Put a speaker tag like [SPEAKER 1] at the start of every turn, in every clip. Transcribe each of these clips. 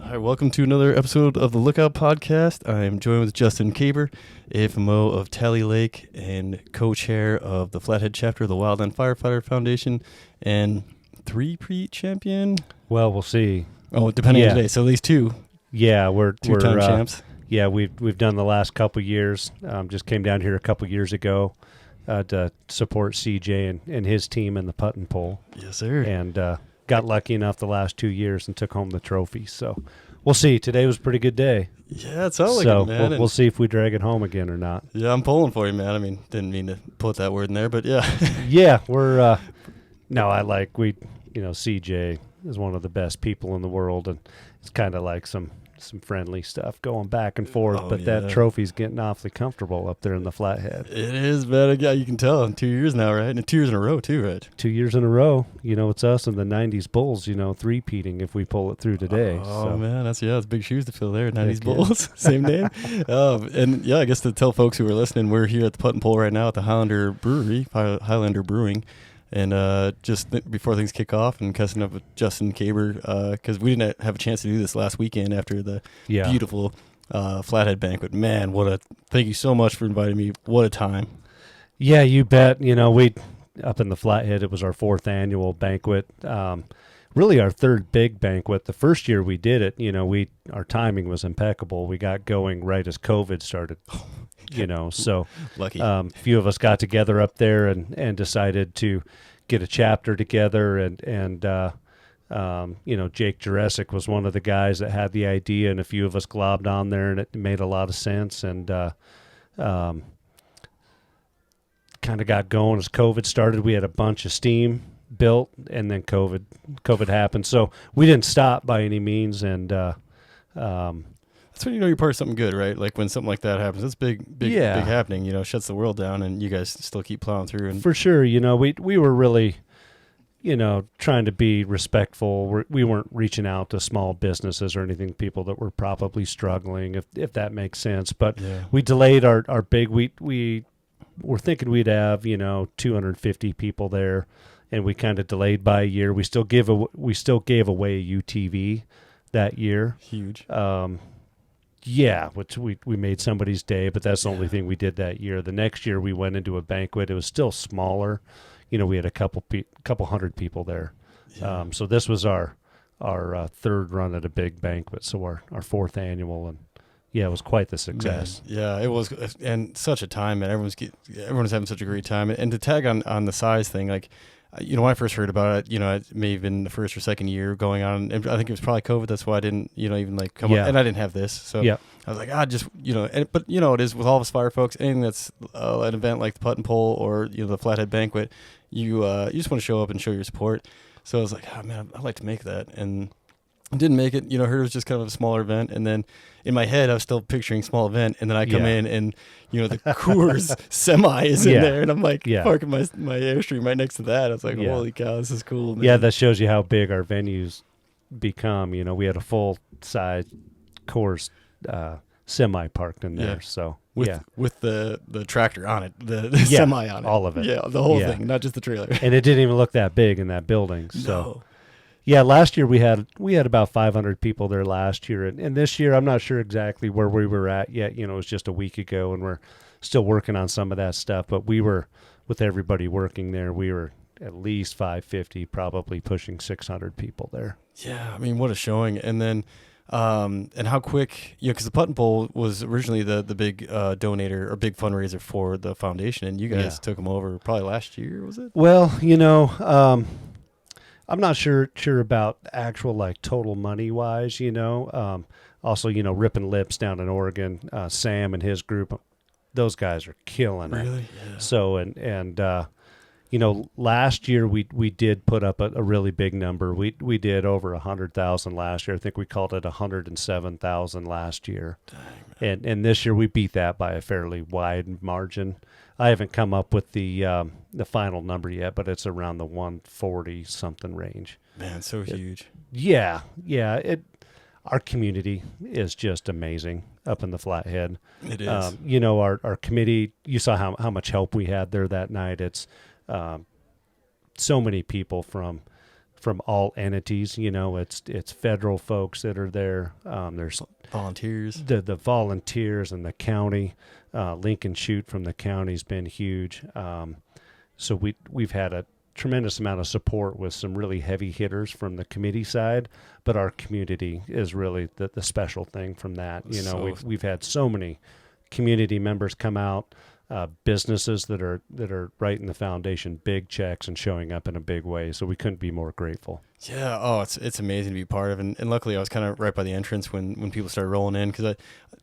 [SPEAKER 1] All right, welcome to another episode of the Lookout Podcast. I am joined with Justin Kaber, AFMO of Tally Lake and co-chair of the Flathead chapter of the Wildland Firefighter Foundation, and three-peat champion.
[SPEAKER 2] Well, we'll see.
[SPEAKER 1] Oh, depending on today, so at least two.
[SPEAKER 2] Yeah, we're
[SPEAKER 1] two-time champs.
[SPEAKER 2] Yeah, we've done the last couple years. Just came down here a couple years ago to support CJ and his team in the putt and pull.
[SPEAKER 1] Yes, sir.
[SPEAKER 2] And got lucky enough the last 2 years and took home the trophy. So we'll see. Today was a pretty good day.
[SPEAKER 1] Yeah, it sounds like it, man.
[SPEAKER 2] We'll see if we drag it home again or not.
[SPEAKER 1] Yeah, I'm pulling for you, man. I mean, didn't mean to put that word in there, but yeah.
[SPEAKER 2] Yeah, we're CJ is one of the best people in the world, and it's kind of like some friendly stuff going back and forth, that trophy's getting awfully comfortable up there in the Flathead.
[SPEAKER 1] It is, man. Yeah, you can tell in 2 years now, right? And 2 years in a row, too, right?
[SPEAKER 2] 2 years in a row. It's us and the 90s Bulls, three-peating if we pull it through today.
[SPEAKER 1] Oh, man, that's big shoes to fill there, 90s Bulls, same name. And, I guess to tell folks who are listening, we're here at the Putt and Pull right now at the Highlander Brewing. And just before things kick off and cussing up with Justin Kaber, because we didn't have a chance to do this last weekend after the beautiful Flathead Banquet. Man, thank you so much for inviting me. What a time.
[SPEAKER 2] Yeah, you bet. We up in the Flathead, it was our 4th annual banquet. Really our 3rd big banquet. The first year we did it, our timing was impeccable. We got going right as COVID started. So
[SPEAKER 1] lucky.
[SPEAKER 2] A few of us got together up there and decided to get a chapter together, and Jake Jurassic was one of the guys that had the idea, and a few of us globbed on there, and it made a lot of sense, and kind of got going as COVID started. We had a bunch of steam built, and then COVID happened, so we didn't stop by any means, and
[SPEAKER 1] that's when you're part of something good, right? Like when something like that happens, it's big happening. Shuts the world down, and you guys still keep plowing through. And
[SPEAKER 2] for sure, we were really, trying to be respectful. We weren't reaching out to small businesses or anything, people that were probably struggling, if that makes sense. But we delayed our big. We were thinking we'd have 250 people there, and we kind of delayed by a year. We still gave away a UTV that year.
[SPEAKER 1] Huge.
[SPEAKER 2] Yeah, which we made somebody's day, but that's the only thing we did that year. The next year we went into a banquet. It was still smaller. We had a couple hundred people there. Yeah. So this was our 3rd run at a big banquet, so our 4th annual, and it was quite the success.
[SPEAKER 1] Man, yeah, it was, and such a time, and everyone's having such a great time. And to tag on the size thing, like, when I first heard about it, it may have been the 1st or 2nd year going on. And I think it was probably COVID. That's why I didn't, even like come up. And I didn't have this. So I was like, but it is with all of us fire folks, anything that's an event like the Putt and Pull or, the Flathead Banquet, you just want to show up and show your support. So I was like, oh, man, I'd like to make that. And I didn't make it. Heard it was just kind of a smaller event. And then in my head, I was still picturing small event. And then I come in and, the Coors semi is in there. And I'm like parking my Airstream right next to that. I was like, holy cow, this is cool, man.
[SPEAKER 2] Yeah, that shows you how big our venues become. We had a full-size Coors semi parked in there. So
[SPEAKER 1] with the tractor on it, the semi on it.
[SPEAKER 2] All of it.
[SPEAKER 1] Yeah, the whole thing, not just the trailer.
[SPEAKER 2] And it didn't even look that big in that building. So.
[SPEAKER 1] No.
[SPEAKER 2] Yeah, last year we had about 500 people there last year, and this year I'm not sure exactly where we were at yet. It was just a week ago, and we're still working on some of that stuff. But we were, with everybody working there, we were at least 550, probably pushing 600 people there.
[SPEAKER 1] Yeah, I mean, what a showing! And then, and how quick, because the Putt and Pull was originally the big donator or big fundraiser for the foundation, and you guys took them over probably last year, was it?
[SPEAKER 2] Well, I'm not sure about actual like total money wise, also, Rippin' Lips down in Oregon, Sam and his group, those guys are killing it.
[SPEAKER 1] Really? Yeah.
[SPEAKER 2] So, and last year we did put up a really big number. We did over 100,000 last year. I think we called it 107,000 last year. Dang, and this year we beat that by a fairly wide margin. I haven't come up with the final number yet, but it's around the 140 something range.
[SPEAKER 1] Man, so huge.
[SPEAKER 2] Yeah. Our community is just amazing up in the Flathead.
[SPEAKER 1] It is.
[SPEAKER 2] Our committee. You saw how much help we had there that night. It's so many people from from all entities. It's federal folks that are there. There's
[SPEAKER 1] volunteers,
[SPEAKER 2] the volunteers, and the county. Lincoln Chute from the county's been huge. So we've had a tremendous amount of support with some really heavy hitters from the committee side, but our community is really the special thing from that. We've had so many community members come out, businesses that are writing the foundation big checks and showing up in a big way. So we couldn't be more grateful.
[SPEAKER 1] Yeah. Oh, it's amazing to be part of. And luckily I was kind of right by the entrance when people started rolling in, because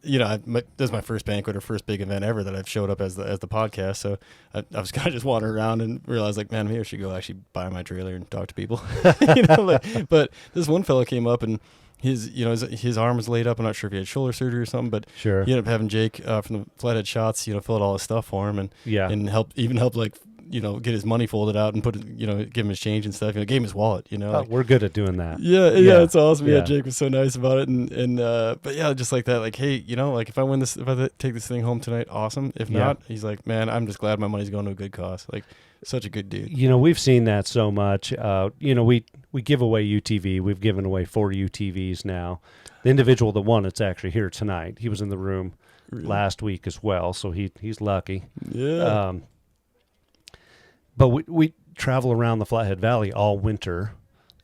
[SPEAKER 1] this is my first banquet or first big event ever that I've showed up as the podcast. So I was kind of just wandering around and realized, like, man, maybe I should go actually buy my trailer and talk to people. But this one fellow came up and his arm was laid up. I'm not sure if he had shoulder surgery or something, but
[SPEAKER 2] sure,
[SPEAKER 1] he ended up having Jake from the Flathead Shots, fill out all his stuff for him and help like, get his money folded out and put it, give him his change and stuff. Gave him his wallet,
[SPEAKER 2] we're good at doing that.
[SPEAKER 1] Yeah, it's awesome. Yeah, Jake was so nice about it. And but yeah, just like that, like, hey, like if I take this thing home tonight, awesome. If not, he's like, man, I'm just glad my money's going to a good cause. Like, such a good dude.
[SPEAKER 2] We've seen that so much. We give away UTV. We've given away 4 UTVs now. The individual that won, it's actually here tonight. He was in the room last week as well, so he's lucky.
[SPEAKER 1] Yeah.
[SPEAKER 2] But we travel around the Flathead Valley all winter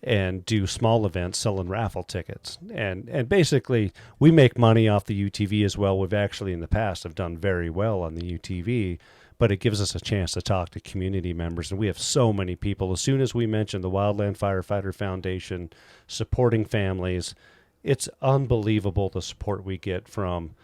[SPEAKER 2] and do small events selling raffle tickets. And basically, we make money off the UTV as well. We've actually in the past have done very well on the UTV, but it gives us a chance to talk to community members. And we have so many people. As soon as we mention the Wildland Firefighter Foundation supporting families, it's unbelievable the support we get from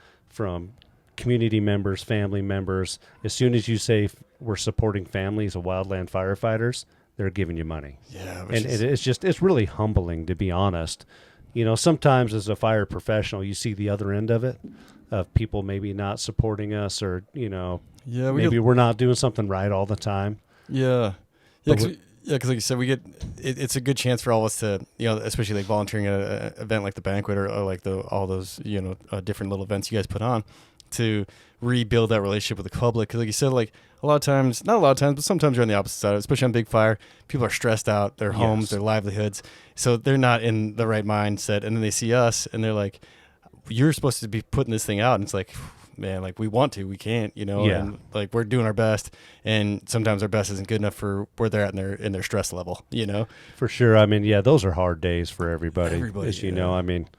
[SPEAKER 2] community members, family members. As soon as you say we're supporting families of wildland firefighters, they're giving you money.
[SPEAKER 1] Yeah.
[SPEAKER 2] And it's really humbling, to be honest. Sometimes as a fire professional, you see the other end of it, of people maybe not supporting us, or, maybe we're not doing something right all the time.
[SPEAKER 1] Yeah. Because like you said, we get it's a good chance for all of us to, especially like volunteering at an event like the Banquet or like all those, different little events you guys put on, to rebuild that relationship with the public. Because like you said, like not a lot of times, but sometimes you're on the opposite side, especially on big fire. People are stressed out, their homes, their livelihoods. So they're not in the right mindset. And then they see us and they're like, you're supposed to be putting this thing out. And it's like, man, like we want to, we can't, and like we're doing our best. And sometimes our best isn't good enough for where they're at in their stress level,
[SPEAKER 2] For sure. I mean, those are hard days for everybody. As you know, I mean,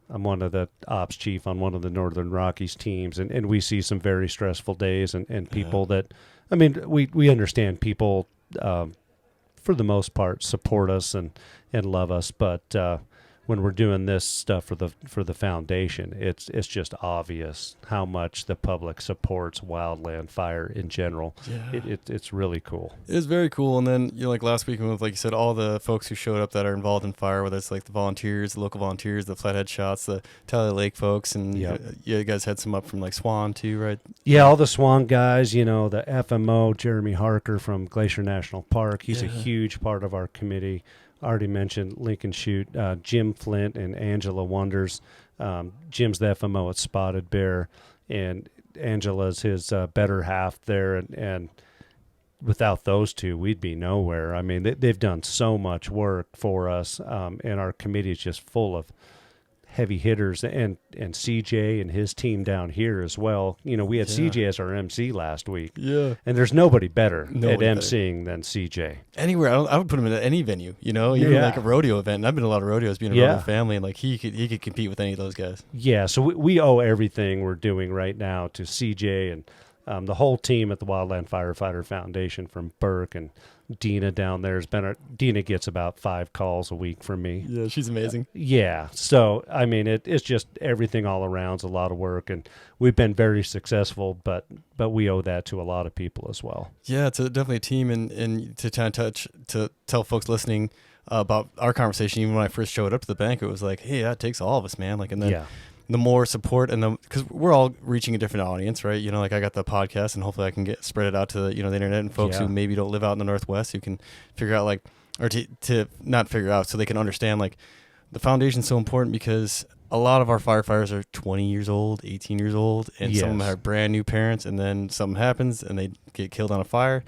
[SPEAKER 2] I'm one of the ops chief on one of the Northern Rockies teams, and we see some very stressful days and people that, I mean, we understand people, for the most part, support us and love us, but when we're doing this stuff for the foundation, it's just obvious how much the public supports wildland fire in general. Yeah. It's really cool.
[SPEAKER 1] It is very cool. And then like last week, with, like you said, all the folks who showed up that are involved in fire, whether it's like the volunteers, the local volunteers, the Flathead Shots, the Tally Lake folks, and you guys had some up from like Swan too, right?
[SPEAKER 2] Yeah, all the Swan guys. The AFMO, Jeremy Harker from Glacier National Park. He's a huge part of our committee. Already mentioned Lincoln Chute, Jim Flint and Angela Wonders. Jim's the FMO at Spotted Bear, and Angela's his better half there. And without those two, we'd be nowhere. I mean, they've done so much work for us, and our committee is just full of heavy hitters, and CJ and his team down here as well. We had CJ as our MC last week. Yeah. And there's nobody better at MCing than CJ.
[SPEAKER 1] Anywhere. I would put him in any venue, even like a rodeo event. And I've been to a lot of rodeos being a rodeo family, and like he could compete with any of those guys. Yeah.
[SPEAKER 2] So we owe everything we're doing right now to CJ and the whole team at the Wildland Firefighter Foundation, from Burke and Dina down there. Dina gets about 5 calls a week from me.
[SPEAKER 1] Yeah, she's amazing.
[SPEAKER 2] So I mean, it's just everything all around. It's a lot of work, and we've been very successful, but we owe that to a lot of people as well. Yeah,
[SPEAKER 1] it's definitely a team, and to to tell folks listening about our conversation. Even when I first showed up to the banquet, it was like, hey, that takes all of us, man. Like, and then the more support, and because we're all reaching a different audience, right? Like I got the podcast, and hopefully I can spread it out to the internet, and folks who maybe don't live out in the Northwest, who can figure out or to not figure out, so they can understand the foundation's so important, because a lot of our firefighters are 20 years old, 18 years old, and some of them are brand new parents, and then something happens and they get killed on a fire.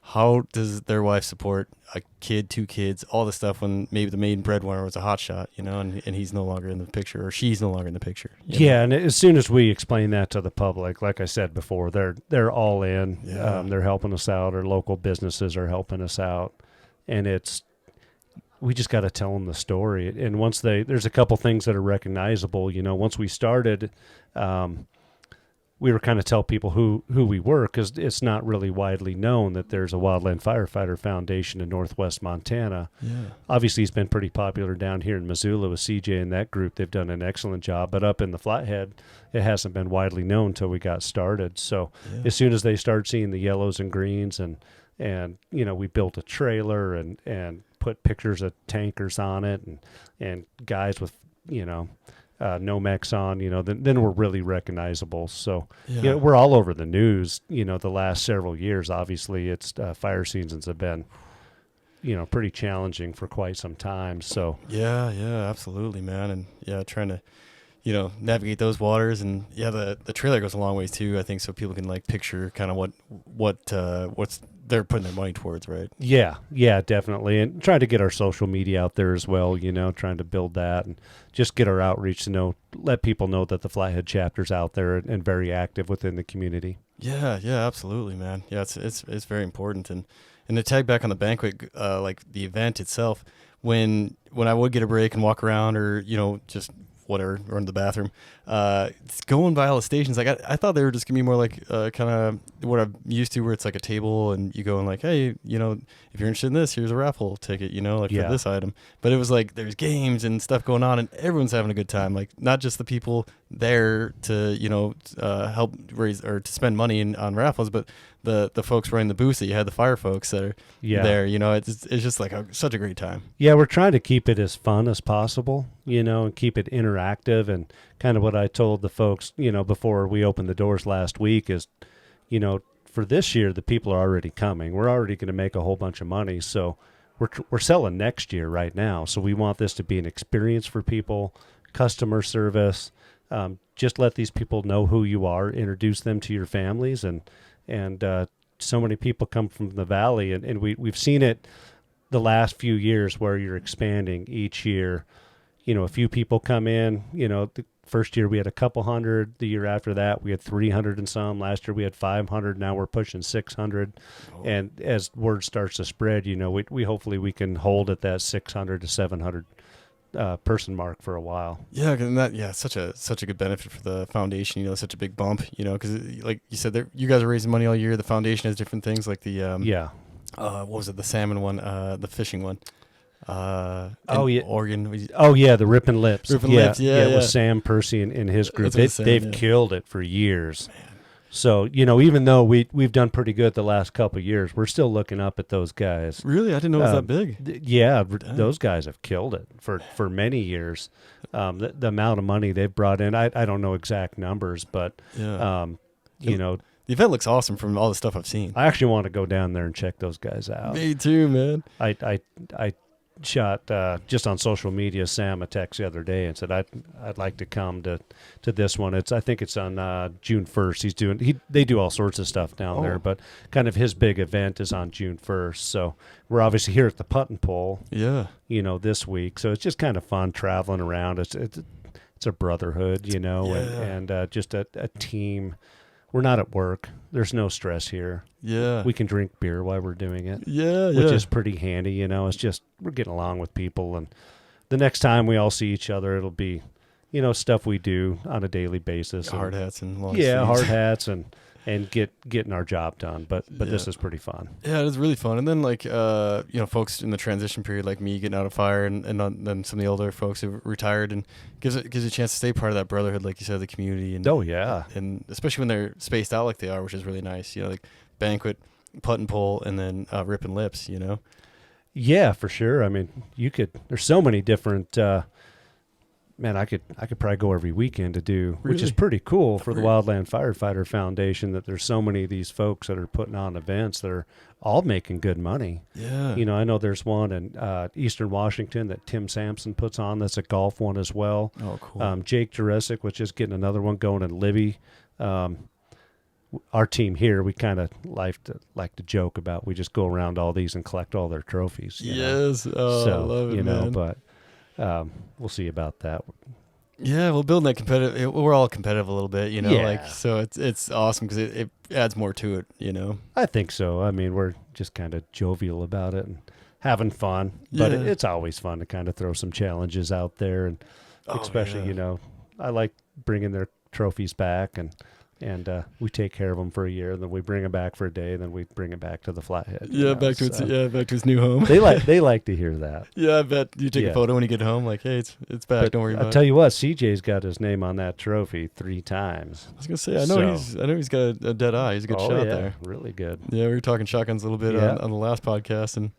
[SPEAKER 1] how does their wife support a kid, 2 kids, all this stuff when maybe the main breadwinner was a hotshot, and he's no longer in the picture, or she's no longer in the picture.
[SPEAKER 2] Yeah, and as soon as we explain that to the public, like I said before, they're all in.
[SPEAKER 1] Yeah.
[SPEAKER 2] They're helping us out. Our local businesses are helping us out, and we just got to tell them the story. And once there's a couple things that are recognizable. Once we started, we were kind of tell people who we were, because it's not really widely known that there's a Wildland Firefighter Foundation in Northwest Montana.
[SPEAKER 1] Yeah.
[SPEAKER 2] Obviously, he's been pretty popular down here in Missoula with CJ and that group. They've done an excellent job. But up in the Flathead, it hasn't been widely known until we got started. So as soon as they start seeing the yellows and greens, and we built a trailer and put pictures of tankers on it, and guys with, Nomex on, then we're really recognizable. So we're all over the news, the last several years. Obviously, it's fire seasons have been, pretty challenging for quite some time. So
[SPEAKER 1] yeah, absolutely, man. And trying to, navigate those waters. And the trailer goes a long ways too, I think, so people can like picture kind of what's they're putting their money towards, right?
[SPEAKER 2] Yeah, definitely. And trying to get our social media out there as well, trying to build that and just get our outreach to let people know that the Flathead chapter's out there and very active within the community.
[SPEAKER 1] Yeah, absolutely, man. Yeah, it's very important. And to tag back on the Banquet, like the event itself, when I would get a break and walk around, or, just whatever, or in the bathroom, going by all the stations, like I thought they were just gonna be more like kind of what I'm used to, where it's like a table and you go and like, hey, if you're interested in this, here's a raffle ticket, for this item. But it was like there's games and stuff going on, and everyone's having a good time. Like not just the people there to help raise or to spend money on raffles, but the folks running the booths that you had, the fire folks that are there. It's just like such a great time.
[SPEAKER 2] Yeah, we're trying to keep it as fun as possible, and keep it interactive. And kind of what I told the folks, before we opened the doors last week is, for this year, the people are already coming. We're already going to make a whole bunch of money. So we're selling next year right now. So we want this to be an experience for people, customer service. Just let these people know who you are, introduce them to your families, and so many people come from the valley, and we've seen it the last few years where you're expanding each year. A few people come in, the first year we had a couple hundred. The year after that, we had 300 and some. Last year we had 500. Now we're pushing 600. Oh. And as word starts to spread, we hopefully we can hold at that 600 to 700 person mark for a while.
[SPEAKER 1] Yeah, and such a good benefit for the foundation. Such a big bump. Because like you said, you guys are raising money all year. The foundation has different things like the what was it? The salmon one, the fishing one. Oregon.
[SPEAKER 2] Oh yeah, the Rippin' Lips.
[SPEAKER 1] Lips. Yeah.
[SPEAKER 2] With Sam Percy and his group. They've killed it for years.
[SPEAKER 1] Man.
[SPEAKER 2] So even though we've done pretty good the last couple of years, we're still looking up at those guys.
[SPEAKER 1] Really, I didn't know it was that big.
[SPEAKER 2] Those guys have killed it for many years. The amount of money they've brought in, I don't know exact numbers, but the
[SPEAKER 1] event looks awesome from all the stuff I've seen.
[SPEAKER 2] I actually want to go down there and check those guys out.
[SPEAKER 1] Me too, man.
[SPEAKER 2] I shot just on social media Sam a text the other day and said I'd like to come to this one. I think it's on June 1st. They do all sorts of stuff down there, but kind of his big event is on June 1st. So we're obviously here at the Putt and Pull.
[SPEAKER 1] Yeah.
[SPEAKER 2] This week. So it's just kind of fun traveling around. It's a brotherhood, and just a team. We're not at work. There's no stress here.
[SPEAKER 1] Yeah.
[SPEAKER 2] We can drink beer while we're doing it.
[SPEAKER 1] Yeah,
[SPEAKER 2] which is pretty handy, It's just we're getting along with people, and the next time we all see each other, it'll be, stuff we do on a daily basis.
[SPEAKER 1] Hard hats and long
[SPEAKER 2] sleeves. Hard hats and getting our job done. But this is pretty fun.
[SPEAKER 1] Yeah, it is really fun. And then like folks in the transition period like me getting out of fire, and then some of the older folks who retired, and gives you a chance to stay part of that brotherhood, like you said, the community. And and especially when they're spaced out like they are, which is really nice. Like Banquet, Putt and Pull, and then Rippin' Lips.
[SPEAKER 2] Yeah, for sure. I mean, there's so many different. Man, I could probably go every weekend to do, which is pretty cool for the Wildland Firefighter Foundation, that there's so many of these folks that are putting on events that are all making good money.
[SPEAKER 1] Yeah.
[SPEAKER 2] I know there's one in Eastern Washington that Tim Sampson puts on. That's a golf one as well.
[SPEAKER 1] Oh, cool.
[SPEAKER 2] Jake Jurassic was just getting another one going in Libby. our team here, we kind of like to joke about, we just go around all these and collect all their trophies.
[SPEAKER 1] Yes. Oh, I love it, man.
[SPEAKER 2] But we'll see about that.
[SPEAKER 1] Yeah, well, building that competitive, we're all competitive a little bit,
[SPEAKER 2] Yeah.
[SPEAKER 1] like, so it's awesome because it adds more to it.
[SPEAKER 2] I think so. I mean, we're just kind of jovial about it and having fun, but
[SPEAKER 1] Yeah.
[SPEAKER 2] it's always fun to kind of throw some challenges out there, and especially, I like bringing their trophies back, and we take care of them for a year, and then we bring them back for a day, and then we bring it back to the Flathead.
[SPEAKER 1] Yeah, back to its new home.
[SPEAKER 2] They like to hear that.
[SPEAKER 1] Yeah, I bet you take a photo when you get home, like, hey, it's back. Don't worry about it.
[SPEAKER 2] I'll tell you what, CJ's got his name on that trophy 3 times.
[SPEAKER 1] I was gonna say, I know he's got a dead eye. He's a good shot there.
[SPEAKER 2] Really good.
[SPEAKER 1] Yeah, we were talking shotguns a little bit on the last podcast, and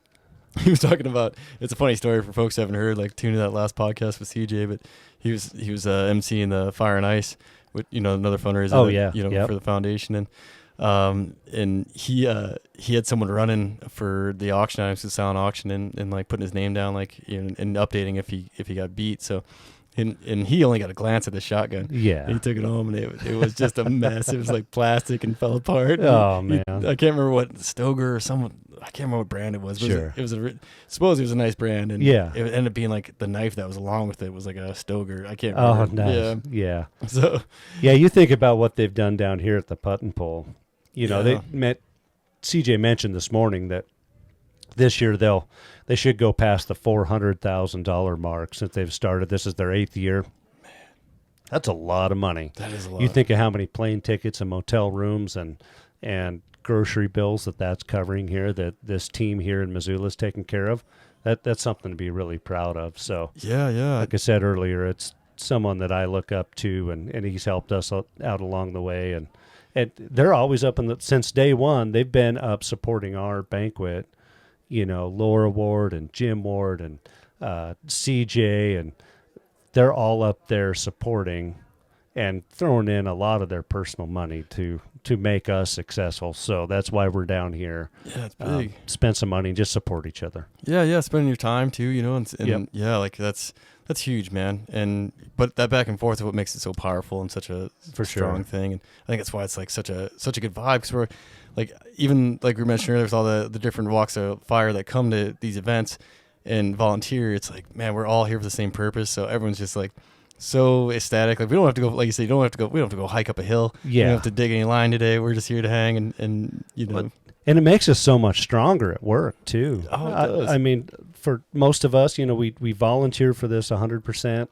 [SPEAKER 1] he was talking about. It's a funny story for folks who haven't heard. Like, tune in that last podcast with CJ, but he was emceeing the Fire and Ice, with another fundraiser. For the foundation, and he had someone running for the auction items, the silent auction, and like putting his name down, like, and updating if he got beat. So. And he only got a glance at the shotgun.
[SPEAKER 2] Yeah.
[SPEAKER 1] He took it home, and it was just a mess. It was like plastic and fell apart.
[SPEAKER 2] Oh, man.
[SPEAKER 1] I can't remember what Stoger or someone. I can't remember what brand it was. But
[SPEAKER 2] sure.
[SPEAKER 1] Suppose it was a nice brand, and
[SPEAKER 2] yeah,
[SPEAKER 1] it ended up being like the knife that was along with it was like a Stoger. I can't remember.
[SPEAKER 2] Oh, nice. Yeah.
[SPEAKER 1] So.
[SPEAKER 2] Yeah, you think about what they've done down here at the Putt and Pull. CJ mentioned this morning that this year they should go past the $400,000 mark since they've started. This is their 8th year. Man, that's a lot of money.
[SPEAKER 1] That is a lot.
[SPEAKER 2] You think of how many plane tickets and motel rooms and grocery bills that's covering here, that this team here in Missoula is taking care of. That's something to be really proud of. So
[SPEAKER 1] yeah.
[SPEAKER 2] Like I said earlier, it's someone that I look up to, and he's helped us out along the way, and they're always up since day one. They've been up supporting our banquet. Laura Ward and Jim Ward and CJ, and they're all up there supporting and throwing in a lot of their personal money to make us successful. So that's why we're down here.
[SPEAKER 1] Yeah, it's big.
[SPEAKER 2] Spend some money and just support each other.
[SPEAKER 1] Yeah, spending your time too, and
[SPEAKER 2] yep.
[SPEAKER 1] Yeah, like that's huge, man. But that back and forth is what makes it so powerful and such a strong thing. And I think that's why it's like such a good vibe, because we're like, even like we mentioned earlier, there's all the different walks of fire that come to these events and volunteer. It's like, man, we're all here for the same purpose. So everyone's just like so ecstatic. Like, we don't have to go, like you say, we don't have to go hike up a hill.
[SPEAKER 2] Yeah.
[SPEAKER 1] We don't have to dig any line today. We're just here to hang and
[SPEAKER 2] And it makes us so much stronger at work too.
[SPEAKER 1] Oh, it does.
[SPEAKER 2] I mean, for most of us, we volunteer for this 100%,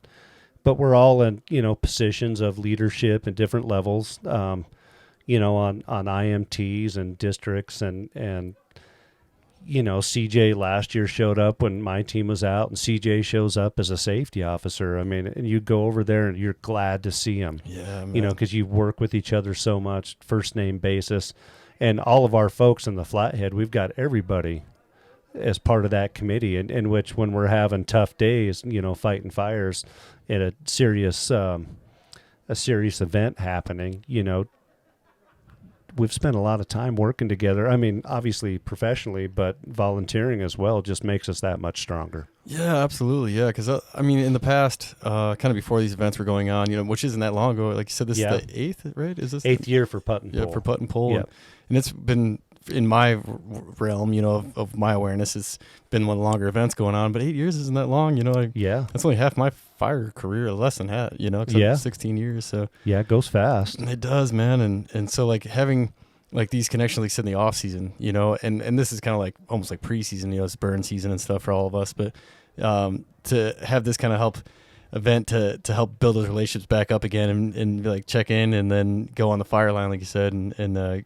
[SPEAKER 2] but we're all in, positions of leadership at different levels, on IMTs and districts, and CJ last year showed up when my team was out, and CJ shows up as a safety officer. I mean, and you go over there and you're glad to see him.
[SPEAKER 1] Yeah, man.
[SPEAKER 2] Because you work with each other so much, first name basis. And all of our folks in the Flathead, we've got everybody as part of that committee, in which when we're having tough days, fighting fires at a serious event happening, we've spent a lot of time working together. I mean, obviously professionally, but volunteering as well just makes us that much stronger.
[SPEAKER 1] Yeah, absolutely. Yeah, because in the past, kind of before these events were going on, which isn't that long ago. Like you said, this is the 8th, right? Is this
[SPEAKER 2] 8th year for Putt and Pull?
[SPEAKER 1] Yeah, for Putt and Pull.
[SPEAKER 2] Yep.
[SPEAKER 1] And it's been in my realm, of my awareness, it's been one of the longer events going on. But 8 years isn't that long,
[SPEAKER 2] Yeah,
[SPEAKER 1] that's only half my fire career, less than half. Except 16 years. So
[SPEAKER 2] yeah, it goes fast.
[SPEAKER 1] It does, man. And so like having like these connections, like said, in the off season, and this is kind of like almost like preseason, it's burn season and stuff for all of us. But to have this kind of event to help build those relationships back up again and like check in and then go on the fire line, like you said, and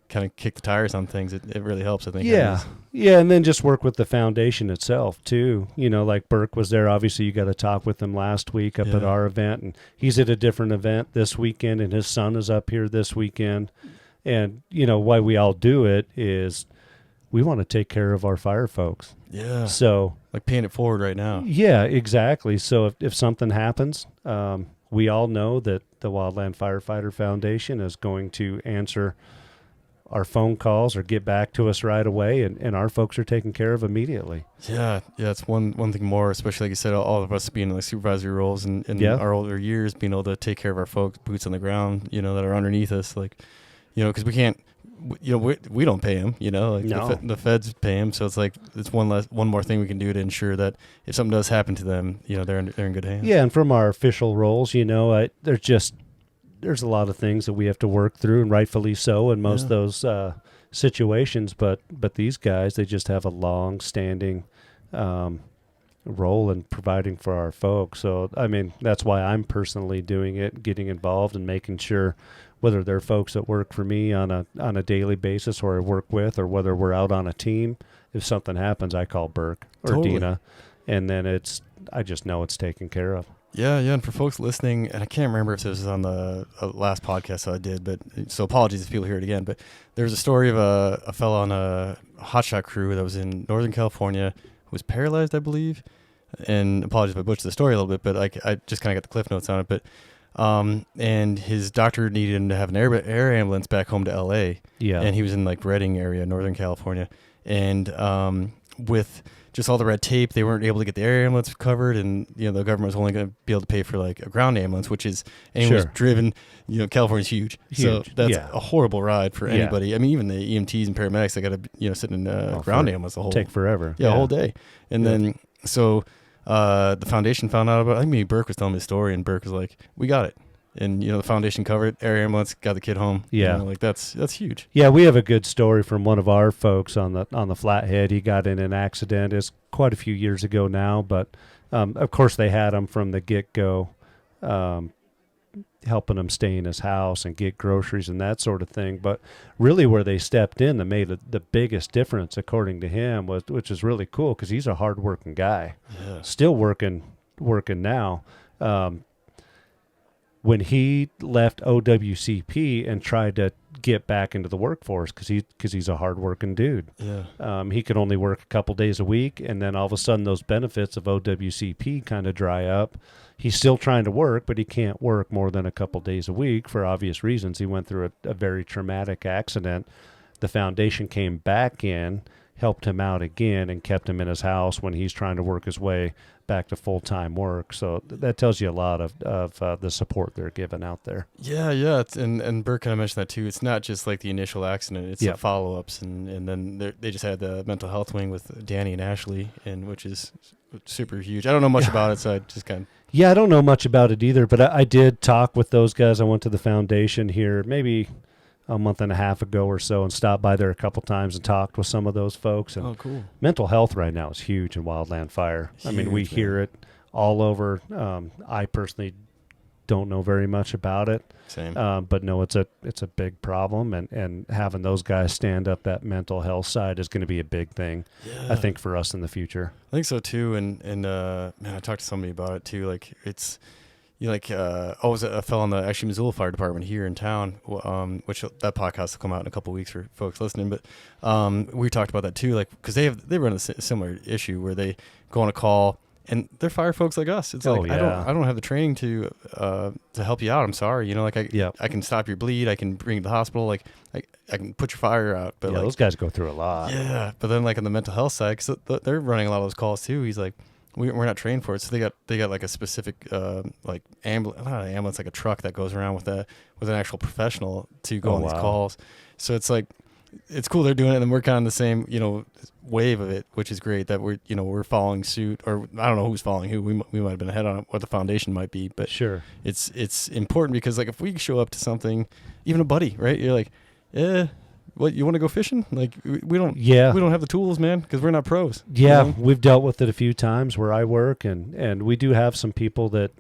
[SPEAKER 1] kind of kick the tires on things. It really helps, I think.
[SPEAKER 2] Yeah. Yeah. And then just work with the foundation itself too. Like Burke was there. Obviously you got to talk with him last week up at our event, and he's at a different event this weekend, and his son is up here this weekend. And why we all do it is we want to take care of our fire folks.
[SPEAKER 1] Yeah.
[SPEAKER 2] So
[SPEAKER 1] like paying it forward right now.
[SPEAKER 2] Yeah, exactly. So if something happens, we all know that the Wildland Firefighter Foundation is going to answer our phone calls or get back to us right away, and our folks are taken care of immediately.
[SPEAKER 1] Yeah, it's one thing more, especially like you said, all of us being in like supervisory roles and our older years, being able to take care of our folks, boots on the ground, that are underneath us. Like, because we can't, we don't pay them, like
[SPEAKER 2] No.
[SPEAKER 1] the feds pay them. So it's like, it's one more thing we can do to ensure that if something does happen to them, they're in good hands.
[SPEAKER 2] Yeah. And from our official roles, there's a lot of things that we have to work through, and rightfully so in most of those situations. But these guys, they just have a long-standing role in providing for our folks. So, I mean, that's why I'm personally doing it, getting involved and making sure, whether they're folks that work for me on a daily basis or I work with, or whether we're out on a team, if something happens, I call Burke or Dina, and then I just know it's taken care of.
[SPEAKER 1] Yeah, and for folks listening, and I can't remember if this was on the last podcast I did, but so apologies if people hear it again, but there's a story of a fellow on a hotshot crew that was in Northern California who was paralyzed, I believe, and apologies if I butchered the story a little bit, but I just kind of got the cliff notes on it, but and his doctor needed him to have an air ambulance back home to L.A., and he was in like Redding area, Northern California, and with just all the red tape, they weren't able to get the air ambulance covered, and the government was only going to be able to pay for like a ground ambulance, which is was driven. California's huge, so that's a horrible ride for anybody. I mean, even the EMTs and paramedics, they got to sit in a ground ambulance the whole
[SPEAKER 2] take forever,
[SPEAKER 1] a whole day, and then so the foundation found out about it. I think maybe Burke was telling me the story, and Burke was like, "We got it." And the foundation covered it, air ambulance, got the kid home. That's huge.
[SPEAKER 2] Yeah, we have a good story from one of our folks on the Flathead. He got in an accident. It's quite a few years ago now, but of course they had him from the get-go, helping him stay in his house and get groceries and that sort of thing. But really, where they stepped in that made the biggest difference, according to him, which is really cool because he's a hard-working guy, still working now. When he left OWCP and tried to get back into the workforce, because he's a hard-working dude. He could only work a couple days a week, and then all of a sudden those benefits of OWCP kind of dry up. He's still trying to work, but he can't work more than a couple days a week for obvious reasons. He went through a very traumatic accident. The foundation came back in, helped him out again, and kept him in his house when he's trying to work his way back to full-time work. So that tells you a lot of the support they're giving out there.
[SPEAKER 1] Yeah. And Burke kind of mentioned that too. It's not just like the initial accident, it's the follow-ups. And then they just had the mental health wing with Danny and Ashley, which is super huge. I don't know much about it, so I just kind of...
[SPEAKER 2] Yeah, I don't know much about it either, but I did talk with those guys. I went to the foundation here maybe a month and a half ago or so and stopped by there a couple times and talked with some of those folks. And
[SPEAKER 1] cool.
[SPEAKER 2] Mental health right now is huge in wildland fire. I mean, we hear it all over. I personally don't know very much about it.
[SPEAKER 1] Same.
[SPEAKER 2] But no, it's a big problem, and having those guys stand up that mental health side is going to be a big thing, I think, for us in the future. I
[SPEAKER 1] think so too. And man, I talked to somebody about it too. Like it's, I was a fellow in the Missoula Fire Department here in town, which that podcast will come out in a couple of weeks for folks listening. But we talked about that too, like because they run a similar issue where they go on a call and they're fire folks like us. It's I don't have the training to help you out. I'm sorry, I can stop your bleed, I can bring you to the hospital, like I can put your fire out. But
[SPEAKER 2] those guys go through a lot.
[SPEAKER 1] Yeah, but then like on the mental health side, because they're running a lot of those calls too. He's like, we're not trained for it, so they got like a specific like ambulance, not an ambulance, like a truck that goes around with an actual professional to go on these calls. So it's like it's cool they're doing it, and we're kind of the same wave of it, which is great that we're following suit, or I don't know who's following who. We might have been ahead on what the foundation might be, but
[SPEAKER 2] sure,
[SPEAKER 1] it's important because like if we show up to something, even a buddy, right? You're like, what, you want to go fishing? Like we don't have the tools, man, because we're not pros.
[SPEAKER 2] Yeah, we've dealt with it a few times where I work, and we do have some people that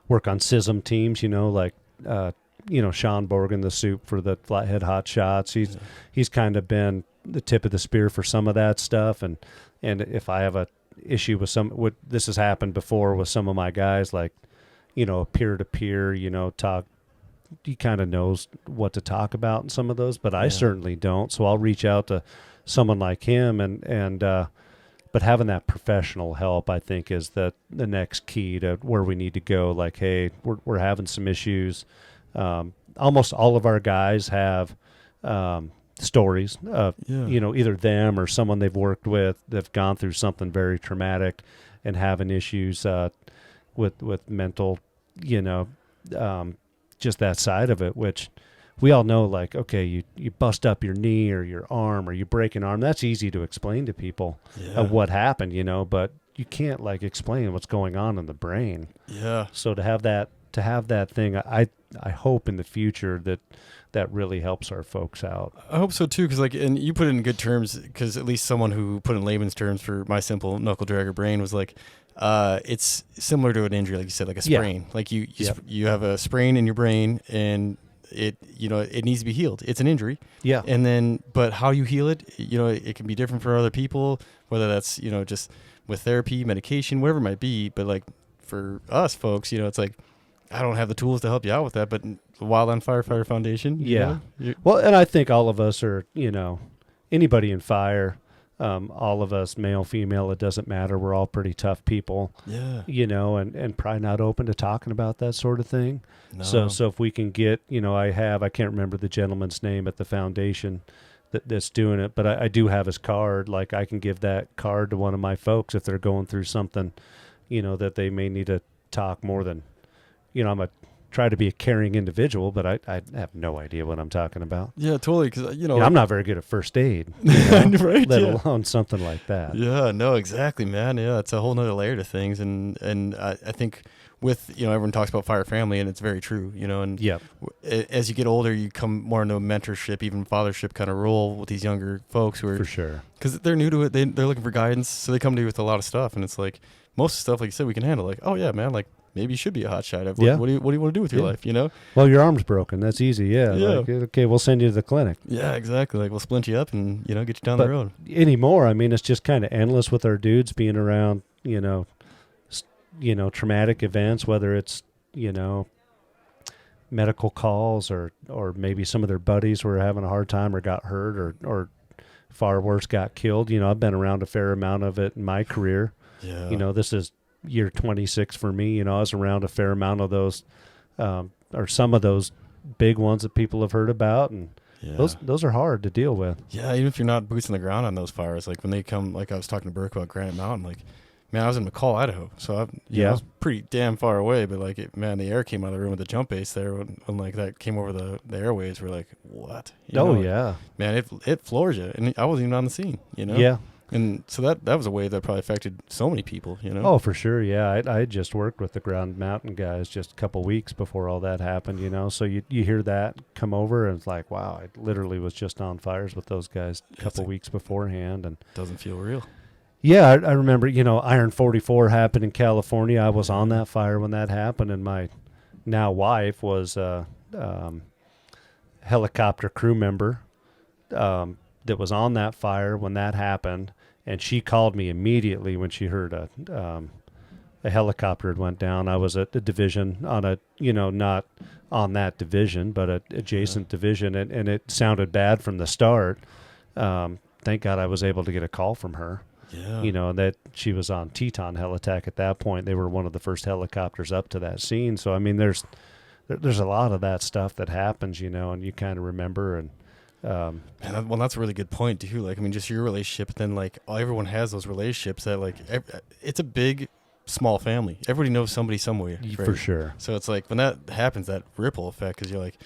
[SPEAKER 2] work on SISM teams, like Sean Borgen, the soup for the Flathead Hot Shots. He's kind of been the tip of the spear for some of that stuff, and if I have a issue with this has happened before with some of my guys, like peer to peer, talk. He kind of knows what to talk about in some of those, but I certainly don't. So I'll reach out to someone like him, and but having that professional help, I think, is the next key to where we need to go. Like, hey, we're having some issues. Almost all of our guys have stories of either them or someone they've worked with that've gone through something very traumatic and having issues with mental, just that side of it, which we all know, like, okay, you bust up your knee or your arm or you break an arm. That's easy to explain to people of what happened, but you can't like explain what's going on in the brain.
[SPEAKER 1] Yeah.
[SPEAKER 2] So to have that thing, I hope in the future that really helps our folks out.
[SPEAKER 1] I hope so too, because and you put it in good terms, because at least someone who put in layman's terms for my simple knuckle dragger brain was like, it's similar to an injury, like you said, like a sprain. Like you have a sprain in your brain, and it needs to be healed. It's an injury. Yeah. And then, but how you heal it, it can be different for other people, whether that's, just with therapy, medication, whatever it might be. But like for us folks, it's like, I don't have the tools to help you out with that, but the Wildland Firefighter Foundation.
[SPEAKER 2] Well, and I think all of us are, anybody in fire, all of us, male, female, it doesn't matter. We're all pretty tough people. Yeah. And probably not open to talking about that sort of thing. No. So if we can get, I can't remember the gentleman's name at the foundation that's doing it, but I do have his card. Like I can give that card to one of my folks if they're going through something, that they may need to talk more than, I'm try to be a caring individual, but I have no idea what I'm talking about.
[SPEAKER 1] Yeah, totally. Because
[SPEAKER 2] I'm not very good at first aid, right, let alone something like that.
[SPEAKER 1] Yeah, no, exactly, man. Yeah, it's a whole nother layer to things, and I think with everyone talks about fire family, and it's very true. And as you get older, you come more into a mentorship, even fathership kind of role with these younger folks who are
[SPEAKER 2] for sure,
[SPEAKER 1] because they're new to it. They're looking for guidance, so they come to you with a lot of stuff, and it's like most stuff, like you said, we can handle. Like, oh yeah, man, like. Maybe you should be a hot shot. What do you want to do with your life?
[SPEAKER 2] Well, your arm's broken. That's easy. Yeah. Like, okay, we'll send you to the clinic.
[SPEAKER 1] Yeah, exactly. Like we'll splint you up and get you down the road.
[SPEAKER 2] Anymore, I mean, it's just kind of endless with our dudes being around. Traumatic events, whether it's medical calls or maybe some of their buddies were having a hard time or got hurt or far worse got killed. I've been around a fair amount of it in my career. Yeah. This is year 26 for me. I was around a fair amount of those, or some of those big ones that people have heard about, and those are hard to deal with.
[SPEAKER 1] Yeah, even if you're not boots on the ground on those fires, like when they come, like I was talking to Burke about Granite Mountain, like, man, I was in McCall, Idaho, so I was pretty damn far away, but like, the air came out of the room with the jump base there when like that came over the airwaves. We're like, what? Man, it floors you, and I wasn't even on the scene. Yeah. And so that was a wave that probably affected so many people,
[SPEAKER 2] Oh, for sure, yeah. I had just worked with the Ground Mountain guys just a couple weeks before all that happened, So you hear that come over, and it's like, wow, I literally was just on fires with those guys a couple weeks beforehand. And
[SPEAKER 1] doesn't feel real.
[SPEAKER 2] Yeah, I remember, Iron 44 happened in California. I was on that fire when that happened, and my now wife was a helicopter crew member that was on that fire when that happened. And she called me immediately when she heard a helicopter had went down. I was at the division on a, not on that division, but an adjacent division, and it sounded bad from the start. Thank God I was able to get a call from her. Yeah. That she was on Teton Helitack at that point. They were one of the first helicopters up to that scene. So I mean, there's a lot of that stuff that happens, and you kind of remember and.
[SPEAKER 1] Well, that's a really good point too. Like, I mean, just your relationship. Then, like, everyone has those relationships that, like, it's a big, small family. Everybody knows somebody somewhere, right?
[SPEAKER 2] For sure.
[SPEAKER 1] So it's like when that happens, that ripple effect, because you're like,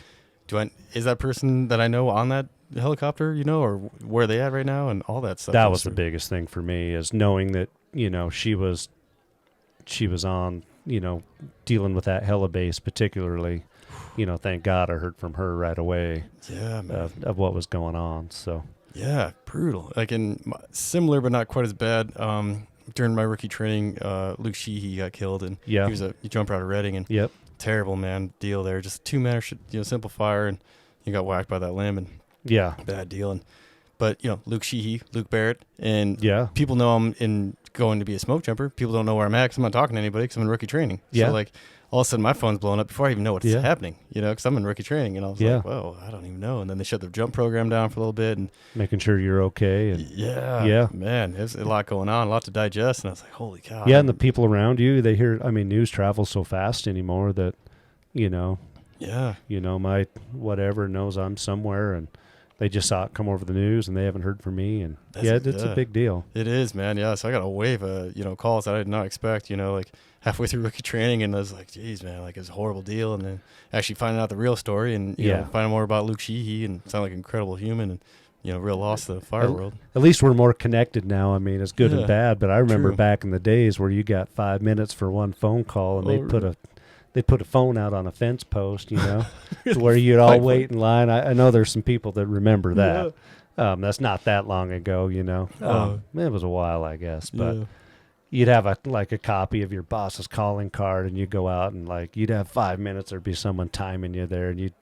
[SPEAKER 1] is that person that I know on that helicopter, or where are they at right now, and all that stuff.
[SPEAKER 2] That was the biggest thing for me, is knowing that she was on dealing with that helibase particularly. Thank God I heard from her right away. Yeah, man. Of what was going on. So
[SPEAKER 1] yeah, brutal. Like similar but not quite as bad. During my rookie training, Luke Sheehy got killed, and he was a jumper out of Reading, and terrible man deal there. Just 2-man, simple fire, and he got whacked by that limb, and bad deal. But Luke Sheehy, Luke Barrett, and people know I'm going to be a smoke jumper. People don't know where I'm at because I'm not talking to anybody because I'm in rookie training. So like. All of a sudden, my phone's blowing up before I even know what's happening, because I'm in rookie training, and I was like, whoa, I don't even know. And then they shut the jump program down for a little bit. And
[SPEAKER 2] making sure you're okay. And
[SPEAKER 1] man, there's a lot going on, a lot to digest. And I was like, holy cow.
[SPEAKER 2] Yeah, and the people around you, they hear, news travels so fast anymore that, my whatever knows I'm somewhere. And they just saw it come over the news and they haven't heard from me. And it's a big deal.
[SPEAKER 1] It is, man. Yeah. So I got a wave of, calls that I did not expect, like halfway through rookie training. And I was like, geez, man, like it's a horrible deal. And then actually finding out the real story and, finding more about Luke Sheehy and sound like an incredible human and, real loss to the fire world.
[SPEAKER 2] At least we're more connected now. I mean, it's good and bad, but I remember back in the days where you got 5 minutes for one phone call and they put a phone out on a fence post, to where you'd all wait in line. I know there's some people that remember that. Yeah. That's not that long ago, it was a while, I guess, but you'd have a copy of your boss's calling card and you'd go out and you'd have 5 minutes. There'd be someone timing you there and you'd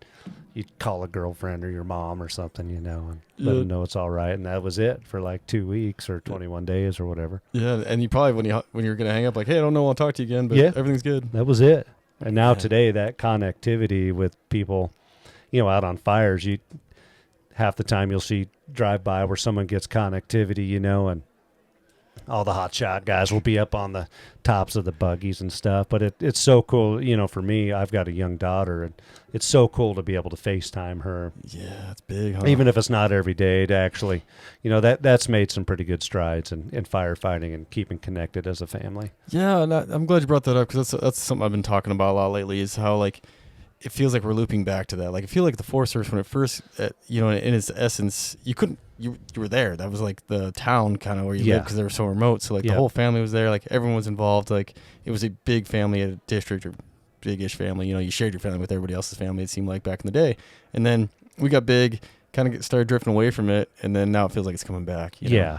[SPEAKER 2] call a girlfriend or your mom or something, and let them know it's all right. And that was it for 2 weeks or 21 days or whatever. Yeah.
[SPEAKER 1] And you probably, when you're going to hang up, hey, I don't know, I'll talk to you again, but everything's good.
[SPEAKER 2] That was it. And now today, that connectivity with people, out on fires, half the time you'll see drive by where someone gets connectivity, and all the hotshot guys will be up on the tops of the buggies and stuff. But it's so cool, for me, I've got a young daughter, and it's so cool to be able to FaceTime her.
[SPEAKER 1] Yeah, it's big, huh?
[SPEAKER 2] Even if it's not every day, to actually, that's made some pretty good strides in firefighting and keeping connected as a family.
[SPEAKER 1] Yeah, and I'm glad you brought that up because that's something I've been talking about a lot lately is how, it feels like we're looping back to that. I feel like the Forest Service, when it first, in its essence, you were there. That was the town kind of where you lived because they were so remote. So the whole family was there. Everyone was involved. It was a big family at a district or big-ish family. You shared your family with everybody else's family, it seemed like back in the day. And then we got big, kind of started drifting away from it. And then now it feels like it's coming back.
[SPEAKER 2] Yeah.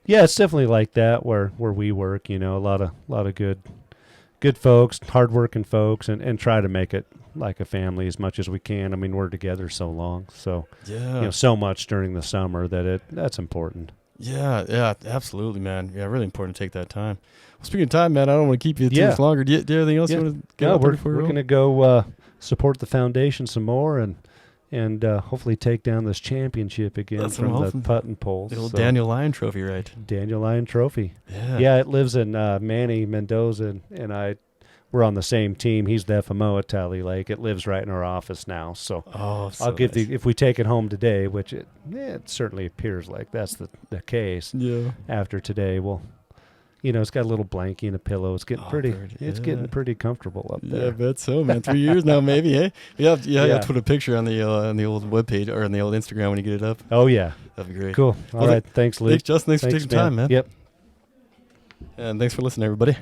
[SPEAKER 2] Yeah, it's definitely like that where we work, a lot of good folks, hardworking folks, and try to make it like a family as much as we can. I mean, we're together so long, so so much during the summer that's important.
[SPEAKER 1] Yeah, absolutely, man. Yeah, really important to take that time. Well, speaking of time, man, I don't want to keep you too much longer. Do you have anything else you want to get up
[SPEAKER 2] we're going to go support the foundation some more and hopefully take down this championship again from the Putt and Pole.
[SPEAKER 1] The old Daniel Lyon Trophy, right?
[SPEAKER 2] Daniel Lyon Trophy. Yeah, it lives in Manny Mendoza and we're on the same team. He's the FMO at Tally Lake. It lives right in our office now. So, I'll give if we take it home today, which it certainly appears like that's the case. Yeah. After today, it's got a little blankie and a pillow. It's getting It's getting pretty comfortable up there.
[SPEAKER 1] Yeah, I bet so, man. 3 years now, maybe. Hey, you have to put a picture on the old webpage or on the old Instagram when you get it up.
[SPEAKER 2] Oh yeah,
[SPEAKER 1] that'd be great.
[SPEAKER 2] Cool. All right, thanks, Luke.
[SPEAKER 1] Thanks, Justin. Thanks for taking time, man.
[SPEAKER 2] Yep.
[SPEAKER 1] And thanks for listening, everybody.